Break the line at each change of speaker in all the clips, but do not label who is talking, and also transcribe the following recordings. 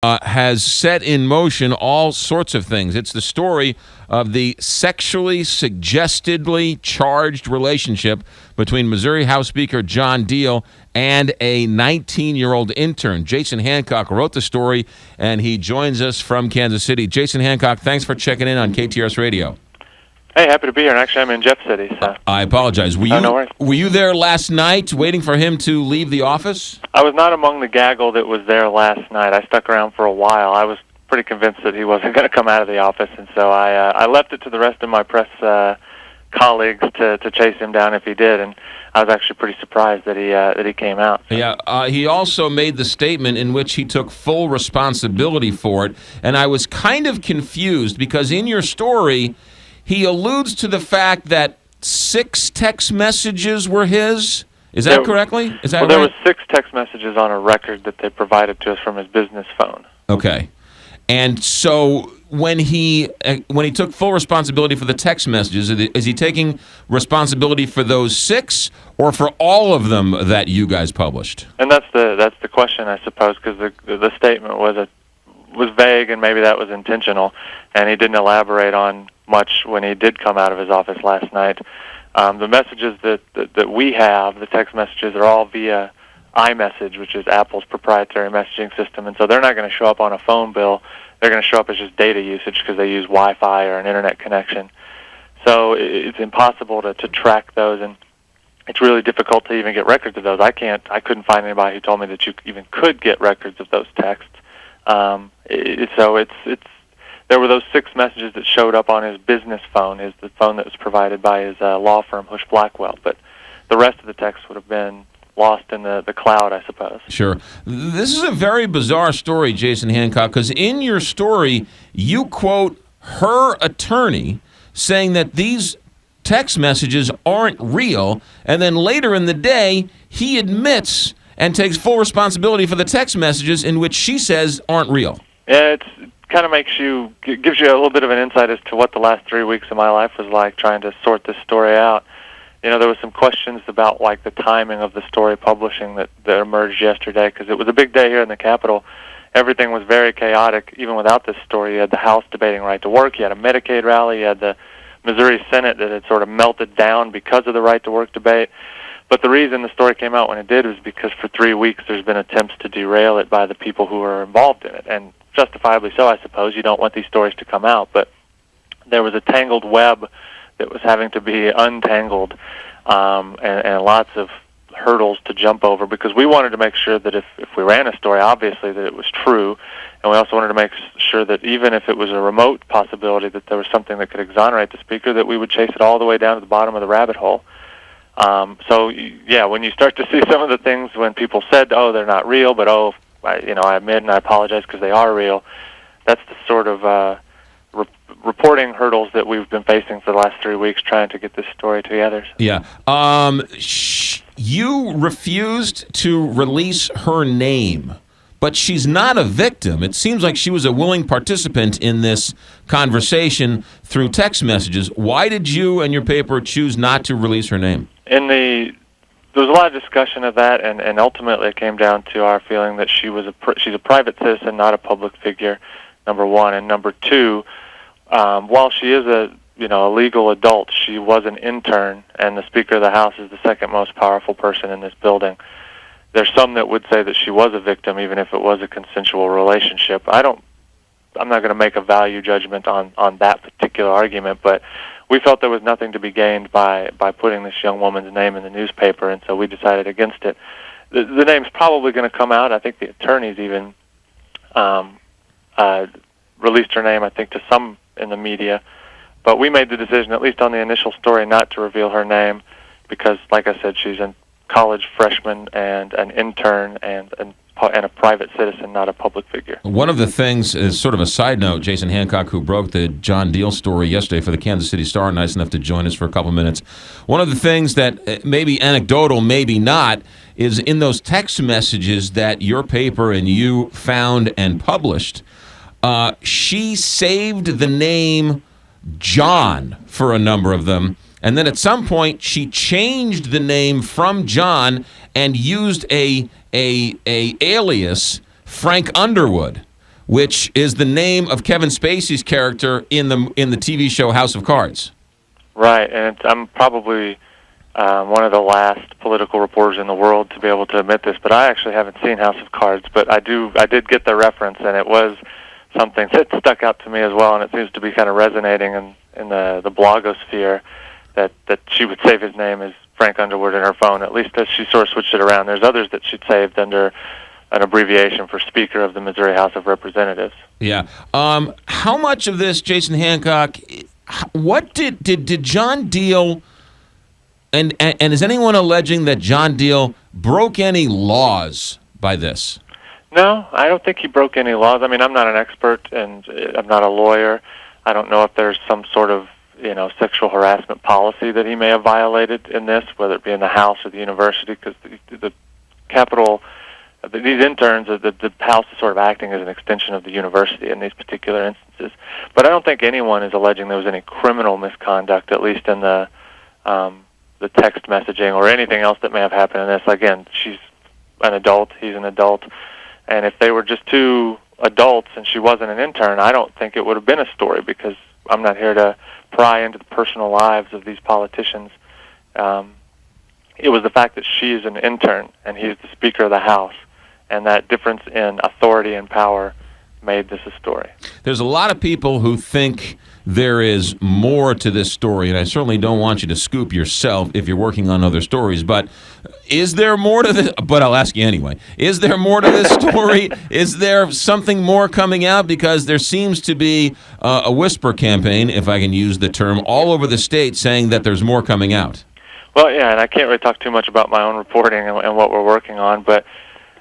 has set in motion all sorts of things. It's the story of the sexually suggestedly charged relationship between Missouri House Speaker John Diehl and a 19-year-old intern. Jason Hancock wrote the story, and he joins us from Kansas City. Jason Hancock, thanks for checking in on KTRS Radio.
Hey, happy to be here. And actually, I'm in Jeff City. So.
I apologize.
No worries.
Were you there last night waiting for him to leave the office?
I was not among the gaggle that was there last night. I stuck around for a while. I was pretty convinced that he wasn't going to come out of the office, and so I left it to the rest of my press colleagues to chase him down if he did, and I was actually pretty surprised that he came out. So.
Yeah, he also made the statement in which he took full responsibility for it, and I was kind of confused because in your story, he alludes to the fact that 6 text messages were his. Is that correctly? Is that right?
There was 6 text messages on a record that they provided to us from his business phone.
Okay. And so when he took full responsibility for the text messages, is he taking responsibility for those 6 or for all of them that you guys published?
And that's the question, I suppose, because the statement was vague, and maybe that was intentional, and he didn't elaborate on much when he did come out of his office last night. The messages that we have, the text messages, are all via iMessage, which is Apple's proprietary messaging system, and so they're not going to show up on a phone bill. They're going to show up as just data usage because they use Wi-Fi or an internet connection. So it's impossible to track those, and it's really difficult to even get records of those. I couldn't find anybody who told me that you even could get records of those texts. There were those 6 messages that showed up on his business phone, the phone that was provided by his law firm, Hush Blackwell. But the rest of the text would have been lost in the cloud, I suppose.
Sure. This is a very bizarre story, Jason Hancock, because in your story, you quote her attorney saying that these text messages aren't real, and then later in the day, he admits and takes full responsibility for the text messages in which she says aren't real.
Yeah, it kind of gives you a little bit of an insight as to what the last 3 weeks of my life was like trying to sort this story out. You know, there was some questions about like the timing of the story publishing that emerged yesterday, because it was a big day here in the Capitol. Everything was very chaotic, even without this story. You had the House debating right to work, you had a Medicaid rally, you had the Missouri Senate that had sort of melted down because of the right to work debate. But the reason the story came out when it did was because for 3 weeks there's been attempts to derail it by the people who are involved in it, and justifiably so, I suppose. You don't want these stories to come out, but there was a tangled web that was having to be untangled, and lots of hurdles to jump over, because we wanted to make sure that if we ran a story, obviously, that it was true, and we also wanted to make sure that even if it was a remote possibility that there was something that could exonerate the speaker, that we would chase it all the way down to the bottom of the rabbit hole. So, yeah, when you start to see some of the things when people said, oh, they're not real, but I admit and I apologize because they are real, that's the sort of reporting hurdles that we've been facing for the last 3 weeks trying to get this story together.
Yeah. You refused to release her name, but she's not a victim. It seems like she was a willing participant in this conversation through text messages. Why did you and your paper choose not to release her name?
There was a lot of discussion of that, and ultimately it came down to our feeling that she's a private citizen, not a public figure, number one. And number two, while she is a legal adult, she was an intern, and the Speaker of the House is the second most powerful person in this building. There's some that would say that she was a victim, even if it was a consensual relationship. I'm not going to make a value judgment on that particular argument, but we felt there was nothing to be gained by putting this young woman's name in the newspaper, and so we decided against it. The name's probably going to come out. I think the attorneys even released her name, I think, to some in the media. But we made the decision, at least on the initial story, not to reveal her name because, like I said, she's a college freshman and an intern and a private citizen, not a public figure.
One of the things is sort of a side note, Jason Hancock, who broke the John Diehl story yesterday for the Kansas City Star, nice enough to join us for a couple minutes. One of the things that may be anecdotal, maybe not, is in those text messages that your paper and you found and published, she saved the name John for a number of them, and then at some point she changed the name from John and used a alias, Frank Underwood. which is the name of Kevin Spacey's character in the TV show House of Cards.
Right, and I'm probably one of the last political reporters in the world to be able to admit this, but I actually haven't seen House of Cards, but I did get the reference, and it was something that stuck out to me as well, and it seems to be kind of resonating in the blogosphere that she would save his name as Frank Underwood in her phone, at least as she sort of switched it around. There's others that she'd saved under an abbreviation for Speaker of the Missouri House of Representatives.
Yeah. How much of this, Jason Hancock, what did John Diehl, and is anyone alleging that John Diehl broke any laws by this?
No, I don't think he broke any laws. I mean, I'm not an expert, and I'm not a lawyer. I don't know if there's some sort of, sexual harassment policy that he may have violated in this, whether it be in the House or the university, because the Capitol, these interns, the House is sort of acting as an extension of the university in these particular instances. But I don't think anyone is alleging there was any criminal misconduct, at least in the text messaging or anything else that may have happened in this. Again, she's an adult, he's an adult, and if they were just two adults and she wasn't an intern, I don't think it would have been a story, because I'm not here to pry into the personal lives of these politicians. It was the fact that she is an intern and he's the Speaker of the House, and that difference in authority and power made this a story.
There's a lot of people who think there is more to this story, and I certainly don't want you to scoop yourself if you're working on other stories, but is there more to this? But I'll ask you anyway. Is there more to this story? Is there something more coming out? Because there seems to be a whisper campaign, if I can use the term, all over the state saying that there's more coming out.
Well, yeah, and I can't really talk too much about my own reporting and what we're working on, but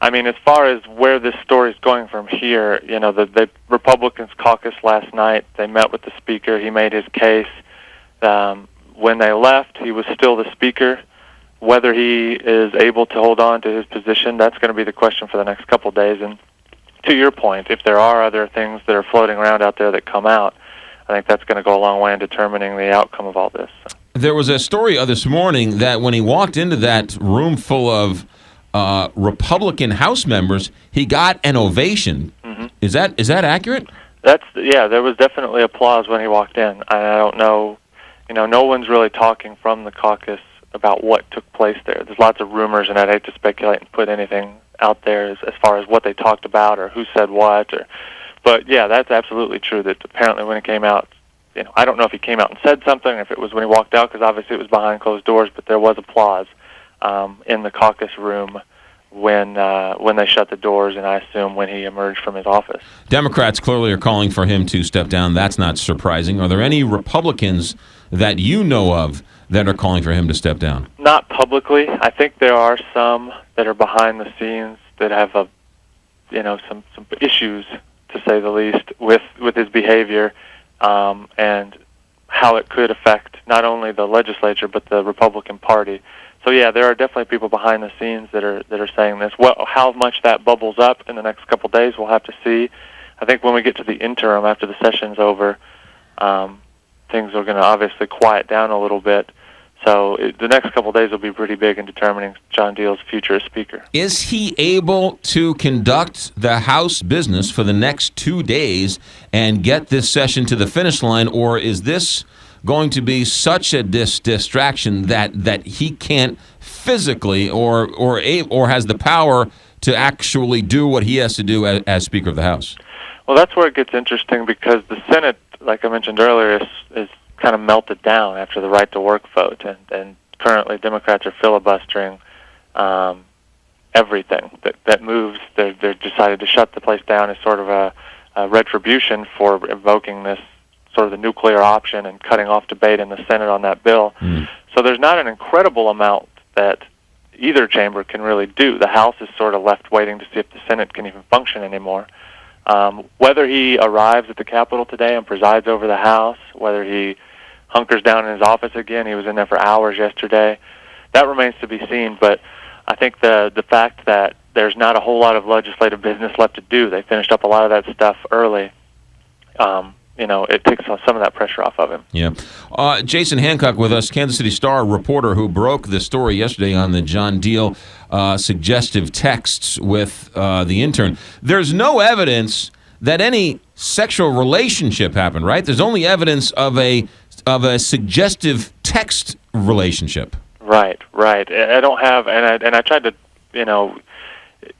I mean, as far as where this story is going from here, the Republicans caucus last night, they met with the Speaker. He made his case. When they left, he was still the Speaker. Whether he is able to hold on to his position, that's going to be the question for the next couple of days. And to your point, if there are other things that are floating around out there that come out, I think that's going to go a long way in determining the outcome of all this.
There was a story this morning that when he walked into that room full of Republican House members, he got an ovation. Mm-hmm. Is that accurate?
There was definitely applause when he walked in. I don't know, no one's really talking from the caucus about what took place there. There's lots of rumors, and I'd hate to speculate and put anything out there as far as what they talked about or who said what. But yeah, that's absolutely true. That apparently when it came out, I don't know if he came out and said something, or if it was when he walked out, because obviously it was behind closed doors. But there was applause in the caucus room when they shut the doors, and I assume when he emerged from his office.
Democrats clearly are calling for him to step down. That's not surprising. Are there any Republicans that you know of that are calling for him to step down?
Not publicly. I think there are some that are behind the scenes that have some issues, to say the least, with his behavior and how it could affect not only the legislature but the Republican Party. So yeah, there are definitely people behind the scenes that are saying this. Well, how much that bubbles up in the next couple of days, we'll have to see. I think when we get to the interim after the session's over, things are going to obviously quiet down a little bit. So the next couple of days will be pretty big in determining John Diehl's future as Speaker.
Is he able to conduct the House business for the next 2 days and get this session to the finish line, or is this going to be such a distraction that he can't physically or has the power to actually do what he has to do as Speaker of the House?
Well, that's where it gets interesting, because the Senate, like I mentioned earlier, is kind of melted down after the right-to-work vote, and currently Democrats are filibustering everything that moves. They've decided to shut the place down as sort of a retribution for invoking this sort of the nuclear option and cutting off debate in the Senate on that bill. So there's not an incredible amount that either chamber can really do. The House is sort of left waiting to see if the Senate can even function anymore. Whether he arrives at the Capitol today and presides over the House, whether he hunkers down in his office again, he was in there for hours yesterday, that remains to be seen. But I think the fact that there's not a whole lot of legislative business left to do, they finished up a lot of that stuff early, it takes some of that pressure off of him.
Yeah. Jason Hancock with us, Kansas City Star reporter who broke the story yesterday on the John Diehl suggestive texts with the intern. There's no evidence that any sexual relationship happened, right? There's only evidence of a suggestive text relationship.
Right. I don't have, and I tried to,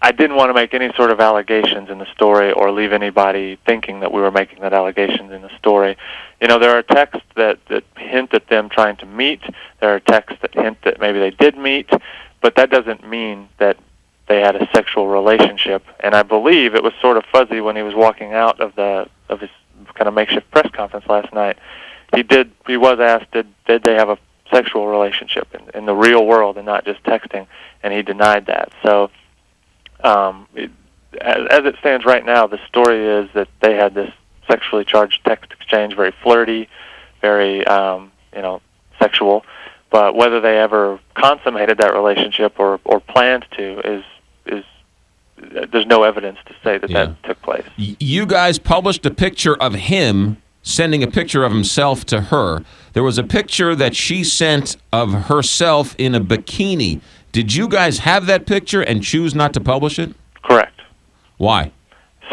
I didn't want to make any sort of allegations in the story or leave anybody thinking that we were making that allegations in the story. There are texts that hint at them trying to meet. There are texts that hint that maybe they did meet, but that doesn't mean that they had a sexual relationship. And I believe it was sort of fuzzy when he was walking out of his kind of makeshift press conference last night. He was asked, did they have a sexual relationship in the real world and not just texting, and he denied that. So as it stands right now, the story is that they had this sexually charged text exchange, very flirty, very sexual, but whether they ever consummated that relationship or planned to is there's no evidence to say that took place.
You guys published a picture of him sending a picture of himself to her. There was a picture that she sent of herself in a bikini. Did you guys have that picture and choose not to publish it?
Correct.
Why?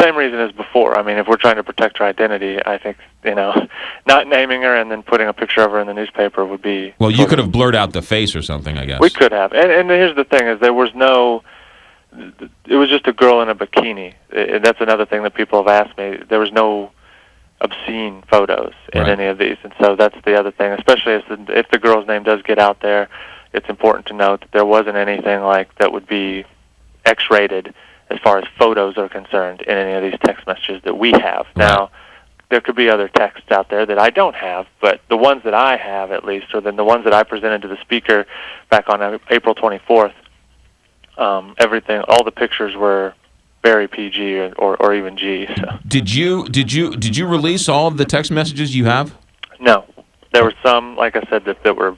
Same reason as before. I mean, if we're trying to protect her identity, I think, not naming her and then putting a picture of her in the newspaper would be...
Well, you could have blurred out the face or something, I guess.
We could have. And here's the thing, is there was no... It was just a girl in a bikini. That's another thing that people have asked me. There was no obscene photos in any of these, and so that's the other thing, especially if the girl's name does get out there. It's important to note that there wasn't anything like that would be X-rated as far as photos are concerned in any of these text messages that we have.
Right.
Now, there could be other texts out there that I don't have, but the ones that I have, at least, or then the ones that I presented to the speaker back on April 24th, all the pictures were very PG or even G. So.
Did you release all of the text messages you have?
No, there were some, like I said, that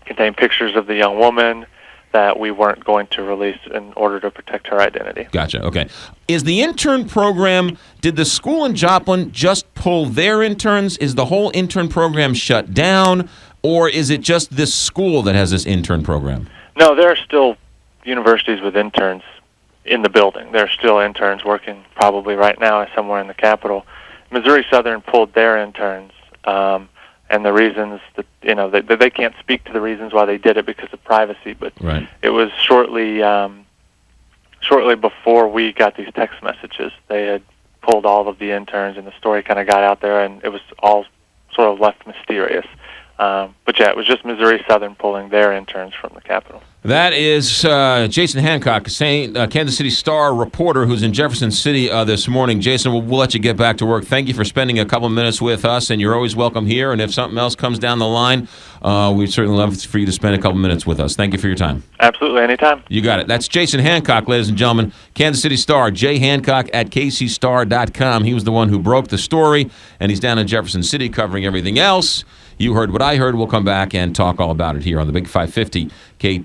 contained pictures of the young woman that we weren't going to release in order to protect her identity.
Gotcha. Okay. Is the intern program? Did the school in Joplin just pull their interns? Is the whole intern program shut down, or is it just this school that has this intern program?
No, there are still universities with interns in the building. There are still interns working probably right now somewhere in the Capitol. Missouri Southern pulled their interns, and the reasons that they can't speak to the reasons why they did it because of privacy, but it was shortly before we got these text messages. They had pulled all of the interns, and the story kind of got out there, and it was all sort of left mysterious. But yeah, it was just Missouri Southern pulling their interns from the Capitol.
That is Jason Hancock, Kansas City Star reporter who's in Jefferson City this morning. Jason, we'll let you get back to work. Thank you for spending a couple minutes with us, and you're always welcome here. And if something else comes down the line, we'd certainly love for you to spend a couple minutes with us. Thank you for your time.
Absolutely, anytime.
You got it. That's Jason Hancock, ladies and gentlemen, Kansas City Star, jhancock@kcstar.com. He was the one who broke the story, and he's down in Jefferson City covering everything else. You heard what I heard. We'll come back and talk all about it here on the Big 550 KT.